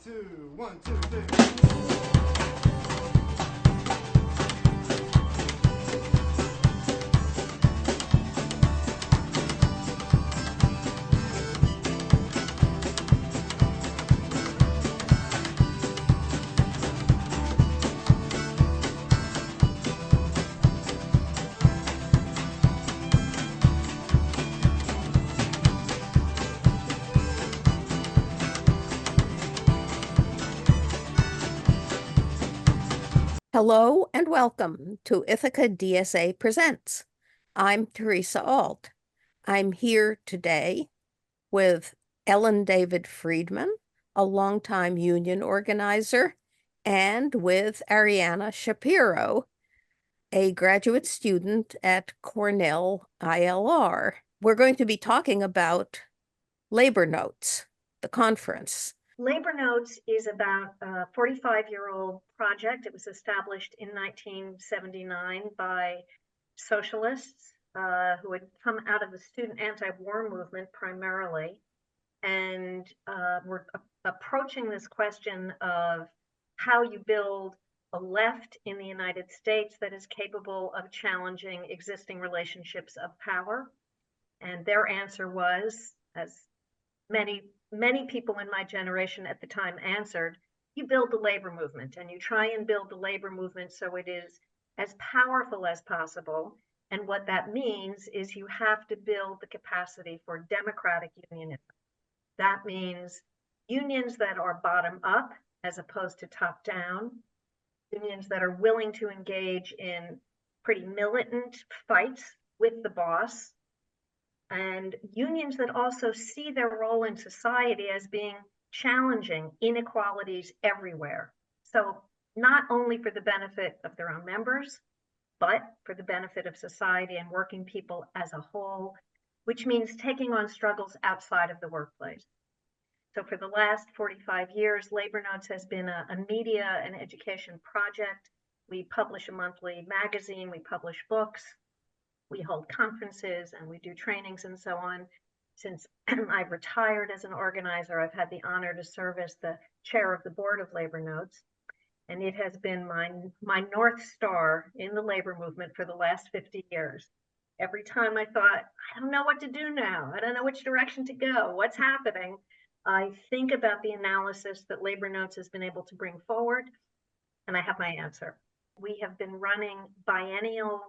two, one, two, three. Hello and welcome to Ithaca DSA Presents. I'm Theresa Alt. I'm here today with Ellen David Friedman, a longtime union organizer, and with Ariana Shapiro, a graduate student at Cornell ILR. We're going to be talking about Labor Notes, the conference. Labor Notes is about a 45-year-old project. It was established in 1979 by socialists who had come out of the student anti-war movement primarily, and were approaching this question of how you build a left in the United States that is capable of challenging existing relationships of power. And their answer was, as many people in my generation at the time answered, you build the labor movement, and you try and build the labor movement so it is as powerful as possible. And what that means is you have to build the capacity for democratic unionism. That means unions that are bottom up as opposed to top down, unions that are willing to engage in pretty militant fights with the boss, and unions that also see their role in society as being challenging inequalities everywhere. So not only for the benefit of their own members, but for the benefit of society and working people as a whole, which means taking on struggles outside of the workplace. So for the last 45 years, Labor Notes has been a media and education project. We publish a monthly magazine, we publish books, we hold conferences, and we do trainings and so on. Since I've retired as an organizer, I've had the honor to serve as the chair of the board of Labor Notes. And it has been my North Star in the labor movement for the last 50 years. Every time I thought, I don't know what to do now. I don't know which direction to go. What's happening? I think about the analysis that Labor Notes has been able to bring forward, and I have my answer. We have been running biennial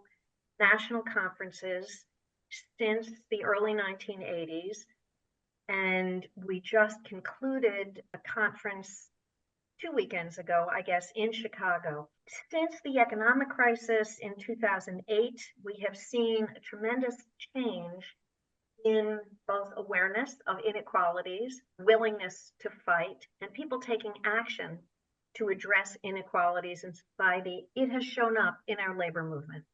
national conferences since the early 1980s, and we just concluded a conference 2 weekends ago, I guess, in Chicago. Since the economic crisis in 2008, we have seen a tremendous change in both awareness of inequalities, willingness to fight, and people taking action to address inequalities in society. It has shown up in our labor movement.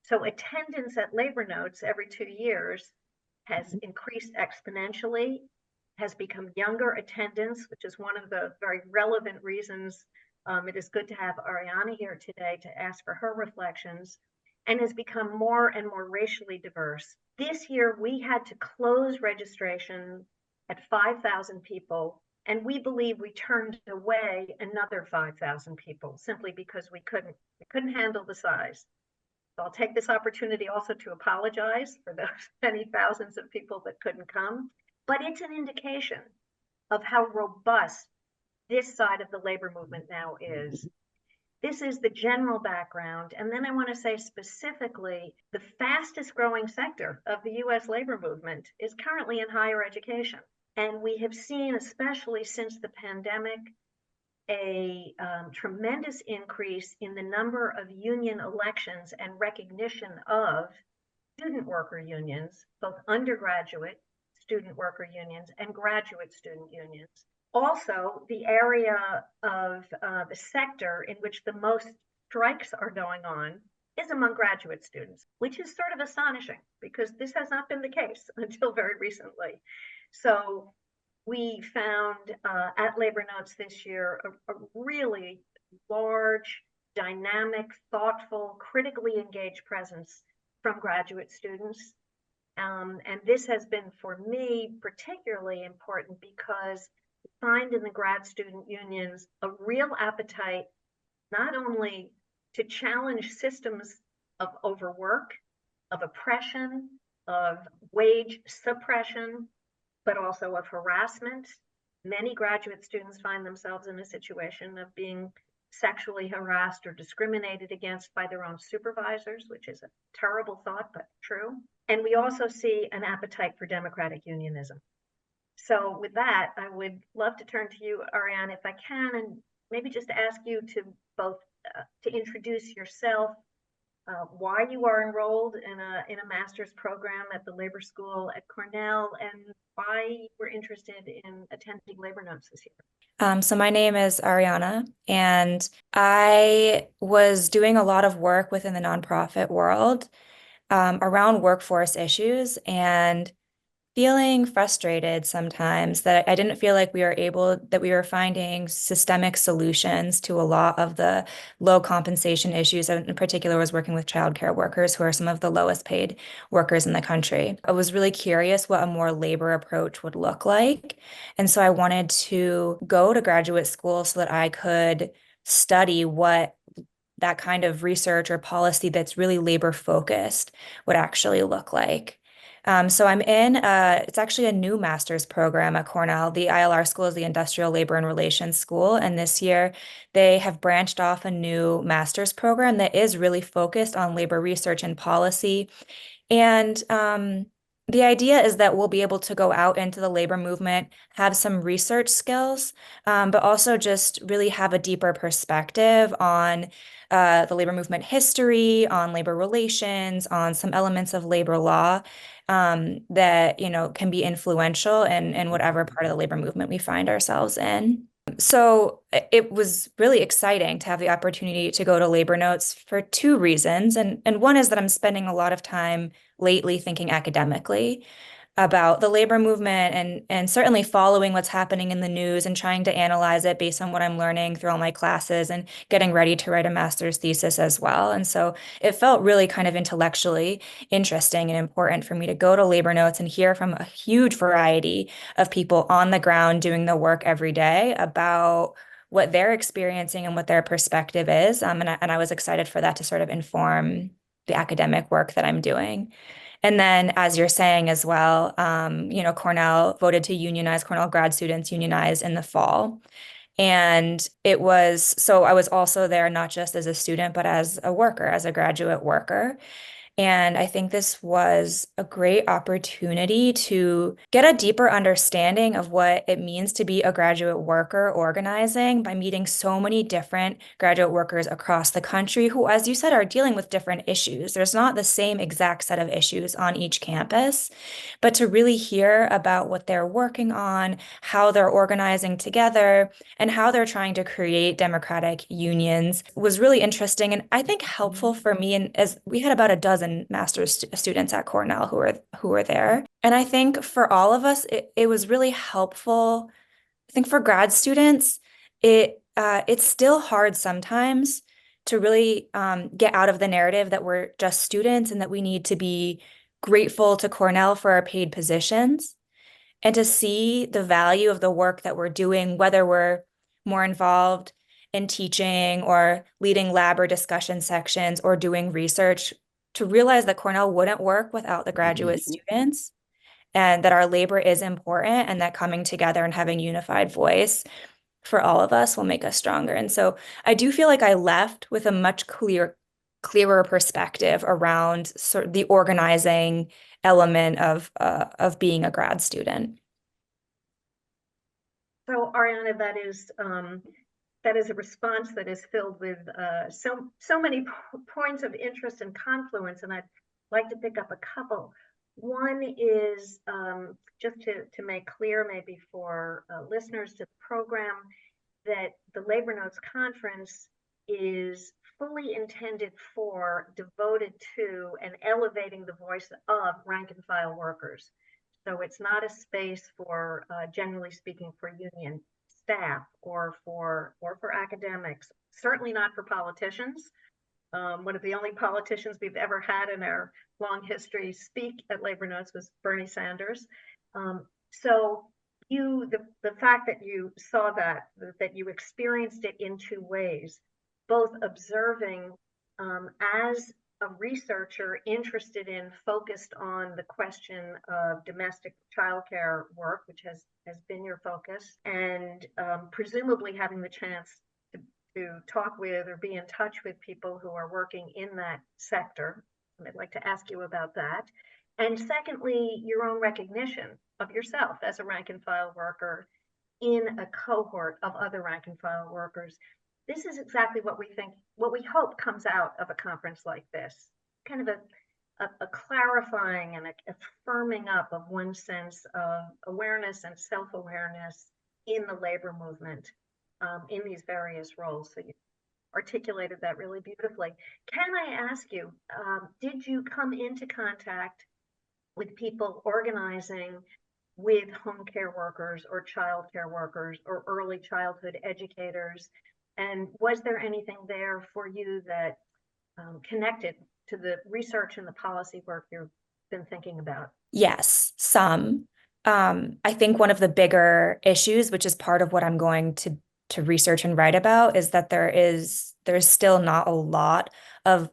So attendance at Labor Notes every 2 years has increased exponentially, has become younger attendance, which is one of the very relevant reasons it is good to have Ariana here today to ask for her reflections, and has become more and more racially diverse. This year, we had to close registration at 5,000 people, and we believe we turned away another 5,000 people simply because we couldn't handle the size. So I'll take this opportunity also to apologize for those many thousands of people that couldn't come, but it's an indication of how robust this side of the labor movement now is. This is the general background. And then I want to say specifically, the fastest growing sector of the US labor movement is currently in higher education. And we have seen, especially since the pandemic, a tremendous increase in the number of union elections and recognition of student worker unions, both undergraduate student worker unions and graduate student unions. Also, the area of the sector in which the most strikes are going on is among graduate students, which is sort of astonishing because this has not been the case until very recently. So we found at Labor Notes this year a really large, dynamic, thoughtful, critically engaged presence from graduate students. And this has been, for me, particularly important because find in the grad student unions a real appetite not only to challenge systems of overwork, of oppression, of wage suppression, but also of harassment. Many graduate students find themselves in a situation of being sexually harassed or discriminated against by their own supervisors, which is a terrible thought, but true. And we also see an appetite for democratic unionism. So with that, I would love to turn to you, Ariane, if I can, and maybe just ask you to both to introduce yourself, why you are enrolled in a master's program at the Labor School at Cornell, and why you were interested in attending Labor Notes this year. So my name is Ariana, and I was doing a lot of work within the nonprofit world around workforce issues and feeling frustrated sometimes that I didn't feel like we were finding systemic solutions to a lot of the low compensation issues. In particular, was working with childcare workers, who are some of the lowest paid workers in the country. I was really curious what a more labor approach would look like. And so I wanted to go to graduate school so that I could study what that kind of research or policy that's really labor focused would actually look like. So I'm in, it's actually a new master's program at Cornell. The ILR school is the Industrial Labor and Relations School. And this year they have branched off a new master's program that is really focused on labor research and policy. And the idea is that we'll be able to go out into the labor movement, have some research skills, but also just really have a deeper perspective on the labor movement history, on labor relations, on some elements of labor law that, can be influential in whatever part of the labor movement we find ourselves in. So it was really exciting to have the opportunity to go to Labor Notes for two reasons. And one is that I'm spending a lot of time lately thinking academically about the labor movement and certainly following what's happening in the news and trying to analyze it based on what I'm learning through all my classes and getting ready to write a master's thesis as well. And so it felt really kind of intellectually interesting and important for me to go to Labor Notes and hear from a huge variety of people on the ground doing the work every day about what they're experiencing and what their perspective is. And I was excited for that to sort of inform the academic work that I'm doing. And then, as you're saying as well, Cornell voted to unionize, Cornell grad students unionized in the fall. And so I was also there not just as a student, but as a worker, as a graduate worker. And I think this was a great opportunity to get a deeper understanding of what it means to be a graduate worker organizing by meeting so many different graduate workers across the country who, as you said, are dealing with different issues. There's not the same exact set of issues on each campus, but to really hear about what they're working on, how they're organizing together, and how they're trying to create democratic unions was really interesting and I think helpful for me. And as we had about a dozen master's students at Cornell who were there, and I think for all of us, it was really helpful. I think for grad students, it's still hard sometimes to really get out of the narrative that we're just students and that we need to be grateful to Cornell for our paid positions and to see the value of the work that we're doing, whether we're more involved in teaching or leading lab or discussion sections or doing research, to realize that Cornell wouldn't work without the graduate students and that our labor is important and that coming together and having unified voice for all of us will make us stronger. And so I do feel like I left with a much clearer perspective around sort of the organizing element of being a grad student. So Ariana, that is a response that is filled with so many points of interest and confluence, and I'd like to pick up a couple. One is just to make clear, maybe for listeners to the program, that the Labor Notes Conference is fully intended for, devoted to, and elevating the voice of rank and file workers. So it's not a space for, generally speaking, for union staff or for academics, certainly not for politicians. One of the only politicians we've ever had in our long history speak at Labor Notes was Bernie Sanders. So the fact that you saw that you experienced it in two ways, both observing as a researcher interested in, focused on the question of domestic childcare work, which has been your focus, and presumably having the chance to talk with or be in touch with people who are working in that sector. I'd like to ask you about that. And secondly, your own recognition of yourself as a rank and file worker in a cohort of other rank and file workers. This is exactly what we hope comes out of a conference like this, kind of a clarifying and a firming up of one's sense of awareness and self-awareness in the labor movement in these various roles. So you articulated that really beautifully. Can I ask you, did you come into contact with people organizing with home care workers or child care workers or early childhood educators? And was there anything there for you that connected to the research and the policy work you've been thinking about? Yes, some. I think one of the bigger issues, which is part of what I'm going to research and write about, is that there's still not a lot of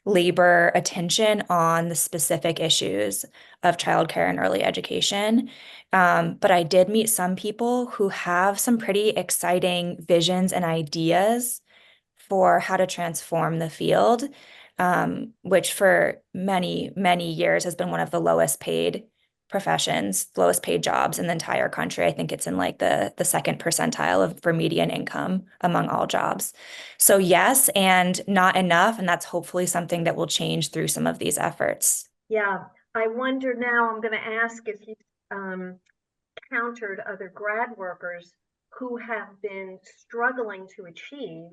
labor attention on the specific issues of childcare and early education. But I did meet some people who have some pretty exciting visions and ideas for how to transform the field, which for many, many years has been one of the lowest paid professions, lowest paid jobs in the entire country. I think it's in like the second percentile for median income among all jobs. So yes, and not enough. And that's hopefully something that will change through some of these efforts. Yeah, I wonder now, I'm going to ask if you countered other grad workers who have been struggling to achieve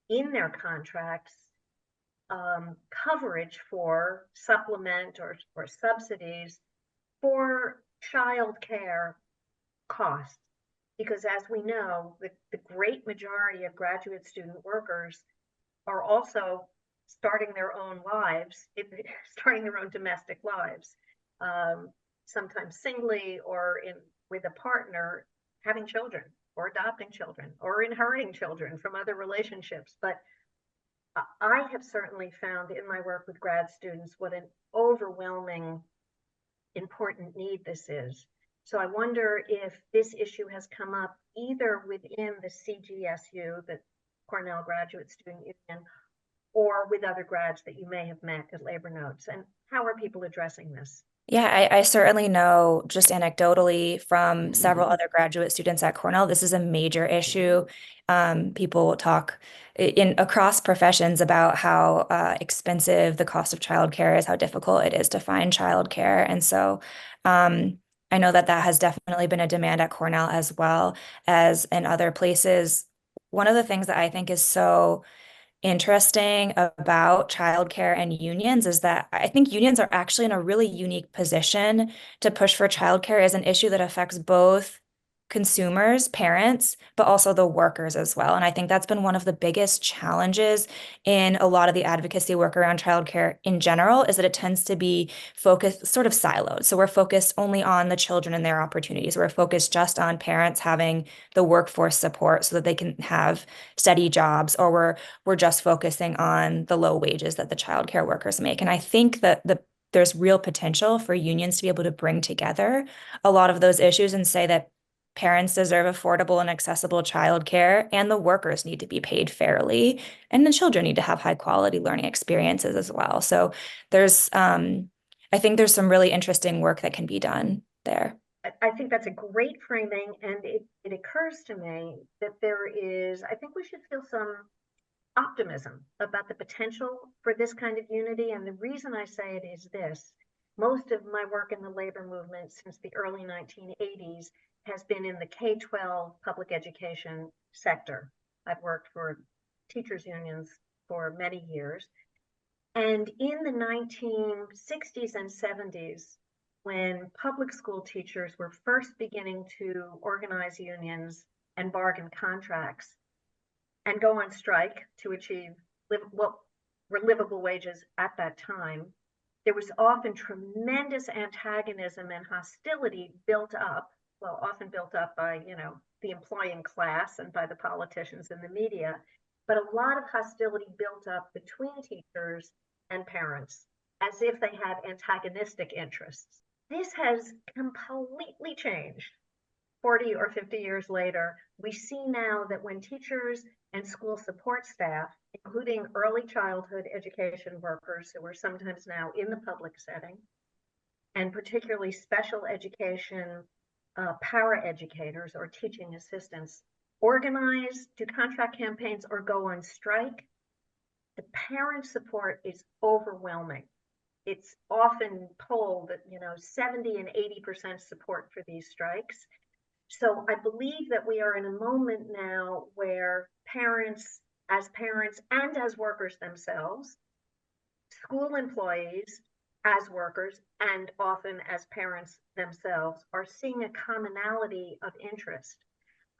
in their contracts coverage for supplement or subsidies for child care costs. Because as we know, the great majority of graduate student workers are also starting their own lives, starting their own domestic lives, sometimes singly or with a partner, having children or adopting children or inheriting children from other relationships. But I have certainly found in my work with grad students what an overwhelming important need this is. So I wonder if this issue has come up either within the CGSU, the Cornell Graduate Student Union, or with other grads that you may have met at Labor Notes. And how are people addressing this? Yeah, I certainly know just anecdotally from several other graduate students at Cornell, this is a major issue. People talk across professions about how expensive the cost of childcare is, how difficult it is to find childcare. And so I know that has definitely been a demand at Cornell as well as in other places. One of the things that I think is so interesting about childcare and unions is that I think unions are actually in a really unique position to push for childcare as an issue that affects both consumers, parents, but also the workers as well. And I think that's been one of the biggest challenges in a lot of the advocacy work around childcare in general, is that it tends to be focused, sort of siloed. So we're focused only on the children and their opportunities. We're focused just on parents having the workforce support so that they can have steady jobs, or we're just focusing on the low wages that the childcare workers make. And I think that there's real potential for unions to be able to bring together a lot of those issues and say that parents deserve affordable and accessible childcare, and the workers need to be paid fairly, and the children need to have high quality learning experiences as well. So I think there's some really interesting work that can be done there. I think that's a great framing, and it occurs to me that I think we should feel some optimism about the potential for this kind of unity. And the reason I say it is this: most of my work in the labor movement since the early 1980s has been in the K-12 public education sector. I've worked for teachers unions for many years. And in the 1960s and 70s, when public school teachers were first beginning to organize unions and bargain contracts and go on strike to achieve what were livable wages at that time, there was often tremendous antagonism and hostility built up well, often built up by, the employing class and by the politicians and the media, but a lot of hostility built up between teachers and parents as if they had antagonistic interests. This has completely changed 40 or 50 years later. We see now that when teachers and school support staff, including early childhood education workers who are sometimes now in the public setting, and particularly special education para-educators or teaching assistants, organize, do contract campaigns, or go on strike, the parent support is overwhelming. It's often told that 70 and 80% support for these strikes. So I believe that we are in a moment now where parents and as workers themselves, school employees as workers, and often as parents themselves, are seeing a commonality of interest.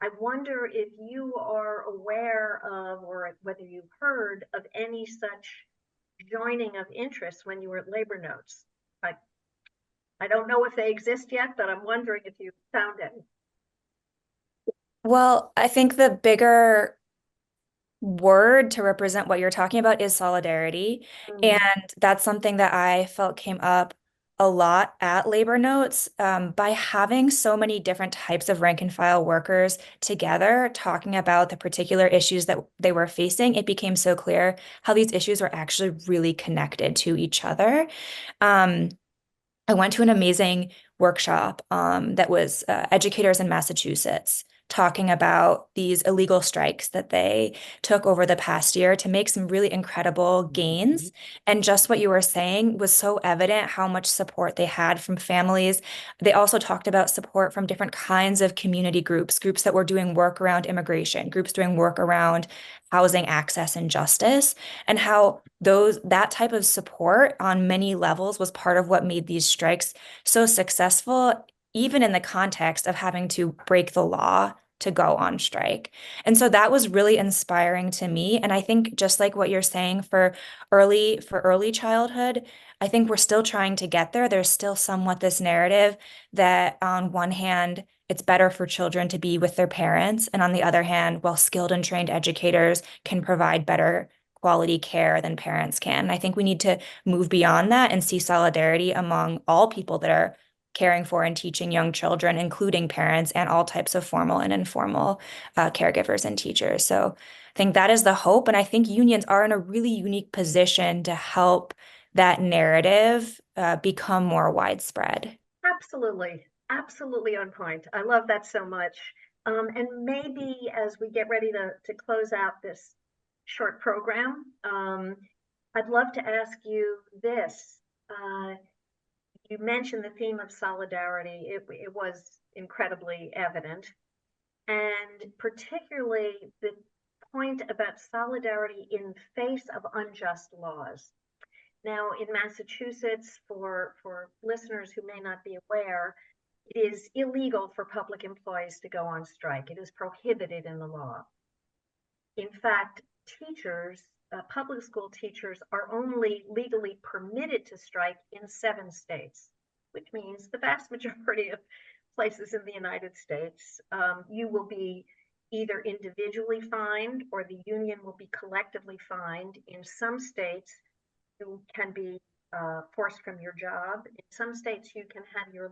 I wonder if you are aware of, or whether you've heard of any such joining of interest when you were at Labor Notes. I don't know if they exist yet, but I'm wondering if you found any. Well, I think the bigger word to represent what you're talking about is solidarity. Mm. And that's something that I felt came up a lot at Labor Notes, by having so many different types of rank and file workers together talking about the particular issues that they were facing. It became so clear how these issues were actually really connected to each other. Um, I went to an amazing workshop that was educators in Massachusetts talking about these illegal strikes that they took over the past year to make some really incredible gains. And just what you were saying was so evident how much support they had from families. They also talked about support from different kinds of community groups, groups that were doing work around immigration, groups doing work around housing access and justice, and how that type of support on many levels was part of what made these strikes so successful, even in the context of having to break the law to go on strike. And so that was really inspiring to me. And I think just like what you're saying for early childhood, I think we're still trying to get there. There's still somewhat this narrative that on one hand, it's better for children to be with their parents. And on the other hand, well-skilled and trained educators can provide better quality care than parents can. And I think we need to move beyond that and see solidarity among all people that are caring for and teaching young children, including parents and all types of formal and informal caregivers and teachers. So I think that is the hope. And I think unions are in a really unique position to help that narrative become more widespread. Absolutely. Absolutely on point. I love that so much. And maybe as we get ready to close out this short program, I'd love to ask you this. You mentioned the theme of solidarity. It was incredibly evident. And particularly the point about solidarity in face of unjust laws. Now, in Massachusetts, for listeners who may not be aware, it is illegal for public employees to go on strike. It is prohibited in the law. In fact, public school teachers are only legally permitted to strike in 7 states, which means the vast majority of places in the United States, you will be either individually fined or the union will be collectively fined. In some states, you can be forced from your job. In some states, you can have your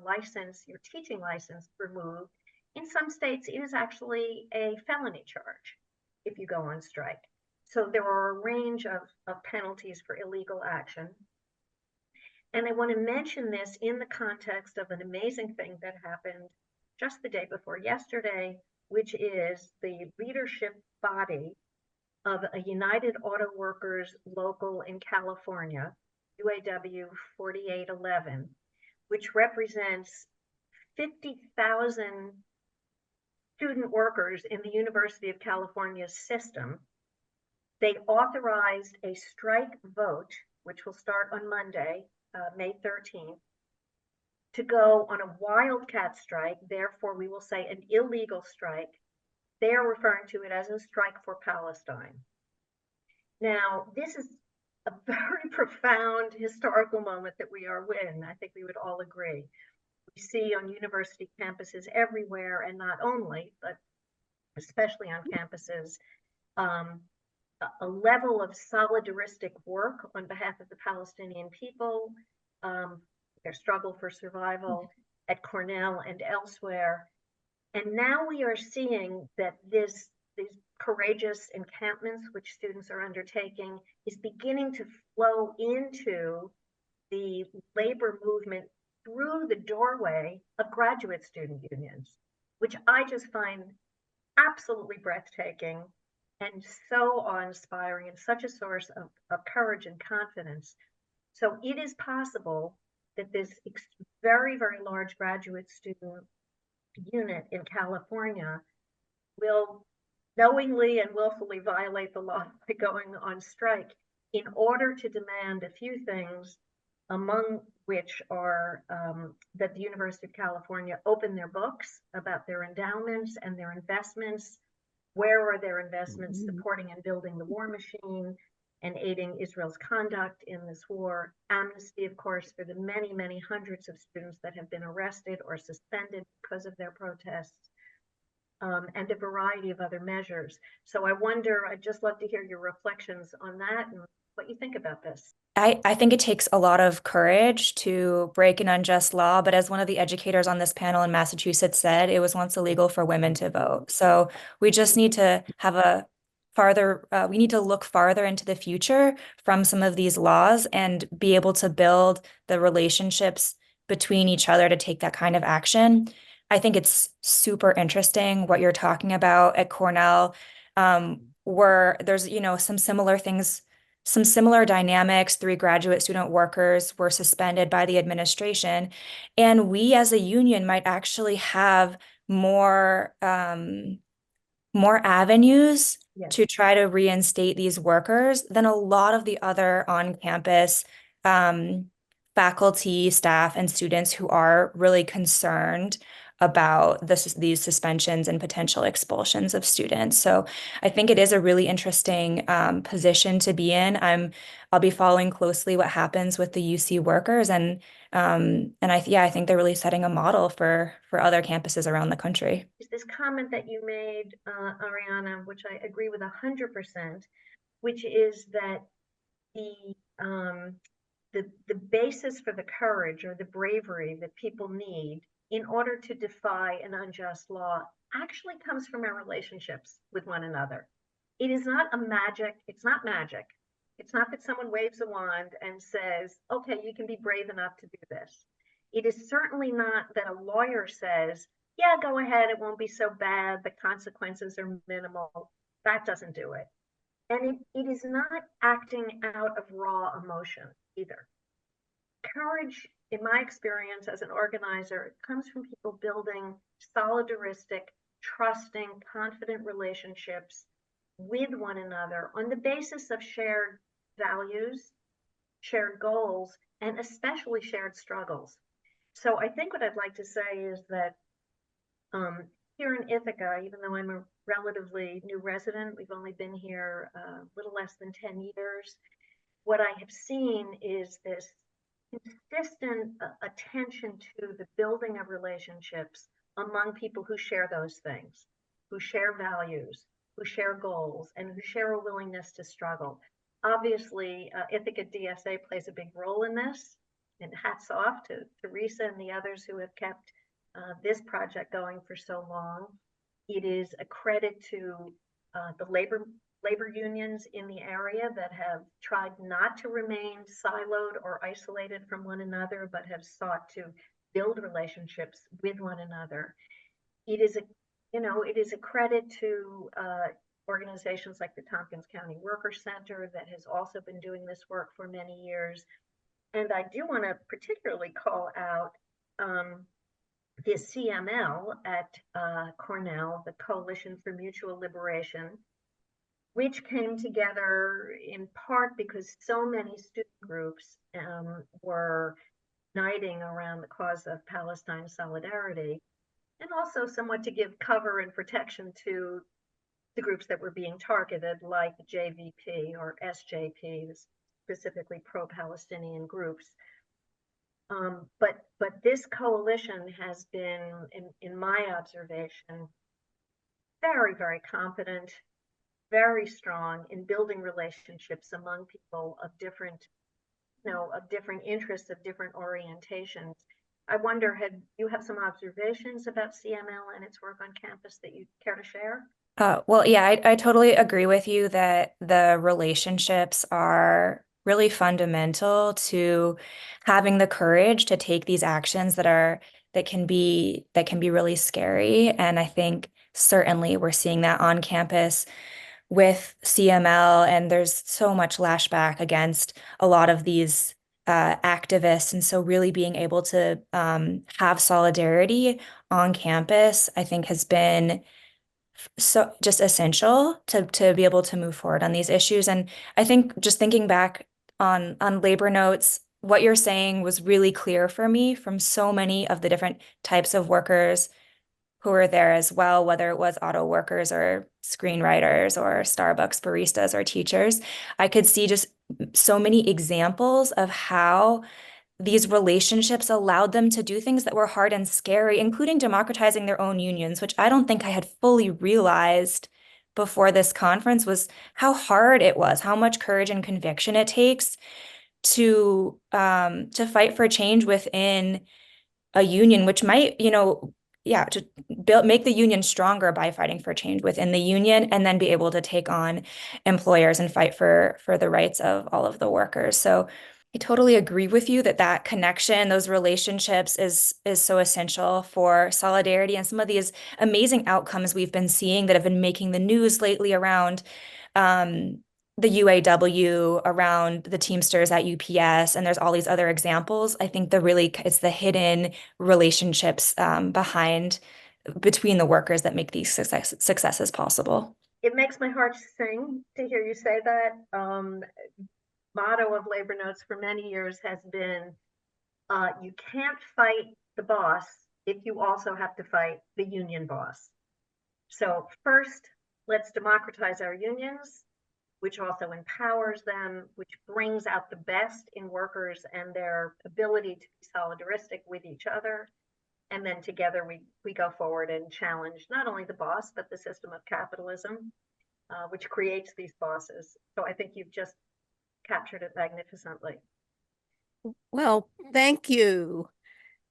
teaching license removed. In some states, it is actually a felony charge if you go on strike. So there are a range of penalties for illegal action. And I want to mention this in the context of an amazing thing that happened just the day before yesterday, which is the leadership body of a United Auto Workers local in California, UAW 4811, which represents 50,000 student workers in the University of California's system. They authorized a strike vote, which will start on Monday, May 13th, to go on a wildcat strike. Therefore, we will say an illegal strike. They are referring to it as a strike for Palestine. Now, this is a very profound historical moment that we are in. I think we would all agree. we see on university campuses everywhere, and not only, but especially on campuses, a level of solidaristic work on behalf of the Palestinian people, their struggle for survival at Cornell and elsewhere. And now we are seeing that these courageous encampments which students are undertaking is beginning to flow into the labor movement through the doorway of graduate student unions, which I just find absolutely breathtaking and so awe-inspiring and such a source of courage and confidence. So it is possible that this very, very large graduate student unit in California will knowingly and willfully violate the law by going on strike in order to demand a few things, among which are that the University of California open their books about their endowments and their investments. Where are their investments supporting and building the war machine and aiding Israel's conduct in this war? Amnesty, of course, for the many, many hundreds of students that have been arrested or suspended because of their protests, and a variety of other measures. So I wonder, I'd just love to hear your reflections on that and what you think about this. I think it takes a lot of courage to break an unjust law, but as one of the educators on this panel in Massachusetts said, it was once illegal for women to vote. So we just need to have we need to look farther into the future from some of these laws and be able to build the relationships between each other to take that kind of action. I think it's super interesting what you're talking about at Cornell, where there's, some similar things, some similar dynamics. 3 graduate student workers were suspended by the administration, and we as a union might actually have more avenues to try to reinstate these workers than a lot of the other on-campus faculty, staff, and students who are really concerned about these suspensions and potential expulsions of students. So I think it is a really interesting position to be in. I'll be following closely what happens with the UC workers, and I think they're really setting a model for other campuses around the country. Is this comment that you made, Ariana, which I agree with 100%, which is that the basis for the courage or the bravery that people need in order to defy an unjust law actually comes from our relationships with one another. It is not it's not magic. It's not that someone waves a wand and says, okay, you can be brave enough to do this. It is certainly not that a lawyer says, yeah, go ahead, it won't be so bad, the consequences are minimal. That doesn't do it. And it is not acting out of raw emotion either. Courage, in my experience as an organizer, comes from people building solidaristic, trusting, confident relationships with one another on the basis of shared values, shared goals, and especially shared struggles. So I think what I'd like to say is that here in Ithaca, even though I'm a relatively new resident, we've only been here a little less than 10 years, what I have seen is this consistent attention to the building of relationships among people who share those things, who share values, who share goals, and who share a willingness to struggle. Obviously, Ithaca DSA plays a big role in this, and hats off to Theresa and the others who have kept this project going for so long. It is a credit to the labor unions in the area that have tried not to remain siloed or isolated from one another, but have sought to build relationships with one another. It is a credit to organizations like the Tompkins County Worker Center that has also been doing this work for many years. And I do want to particularly call out the CML at Cornell, the Coalition for Mutual Liberation, which came together in part because so many student groups were uniting around the cause of Palestine solidarity, and also somewhat to give cover and protection to the groups that were being targeted, like the JVP or SJP, specifically pro-Palestinian groups. But this coalition has been, in my observation, very, very competent, very strong in building relationships among people of different, of different interests, of different orientations. I wonder, had you have some observations about CML and its work on campus that you care to share? Well, yeah, I totally agree with you that the relationships are really fundamental to having the courage to take these actions that can be really scary. And I think certainly we're seeing that on campus with CML, and there's so much lashback against a lot of these activists. And so really being able to have solidarity on campus, I think has been so just essential to be able to move forward on these issues. And I think just thinking back on labor notes, what you're saying was really clear for me from so many of the different types of workers who were there as well, whether it was auto workers or screenwriters or Starbucks baristas or teachers. I could see just so many examples of how these relationships allowed them to do things that were hard and scary, including democratizing their own unions, which I don't think I had fully realized before this conference was how hard it was, how much courage and conviction it takes to fight for change within a union, which might, to make the union stronger by fighting for change within the union, and then be able to take on employers and fight for the rights of all of the workers. So I totally agree with you that connection, those relationships is so essential for solidarity and some of these amazing outcomes we've been seeing that have been making the news lately around the UAW, around the Teamsters at UPS, and there's all these other examples. I think it's the hidden relationships between the workers that make these successes possible. It makes my heart sing to hear you say that. Motto of labor notes for many years has been, you can't fight the boss if you also have to fight the union boss. So first, let's democratize our unions, which also empowers them, which brings out the best in workers and their ability to be solidaristic with each other. And then together we go forward and challenge not only the boss, but the system of capitalism, which creates these bosses. So I think you've just captured it magnificently. Well, thank you,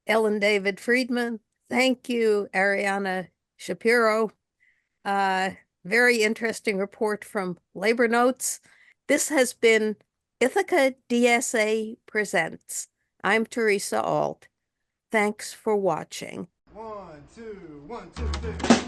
Ellen David Friedman. Thank you, Ariana Shapiro. Very interesting report from Labor Notes. This has been Ithaca DSA Presents. I'm Theresa Alt. Thanks for watching. 1, 2, 1, 2, 3.